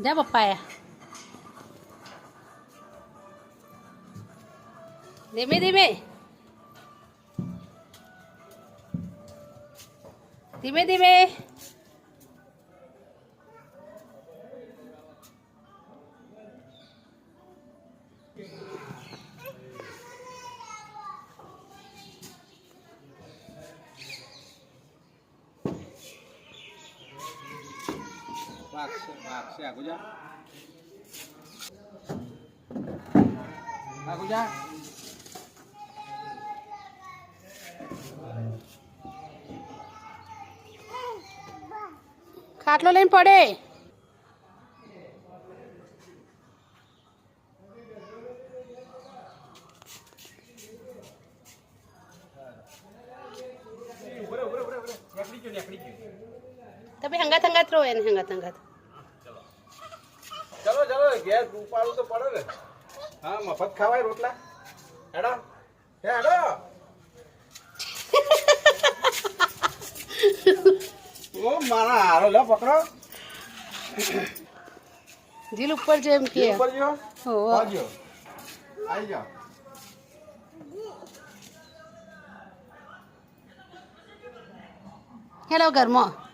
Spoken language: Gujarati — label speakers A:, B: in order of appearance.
A: જા પપ્પા આયા. ધીમે ધીમે ધીમે ધીમે.
B: Maksa aku ja. Aku ja.
A: ખાટલો લઈને પડે. તમે હંગાત હંગાત રહો એને હંગાત હંગાત.
B: ચલો ચલો ગેસ ઉપાડું તો પડે ને. હા મફત ખાવાય રોટલા. હેડો હેડો. ઓ મારા હારો લો પકડો.
A: જીલ ઉપર જો એમ કે.
B: ઉપર જો.
A: હો
B: આવજો. આવી જાઓ.
A: હેલો ઘરમાં.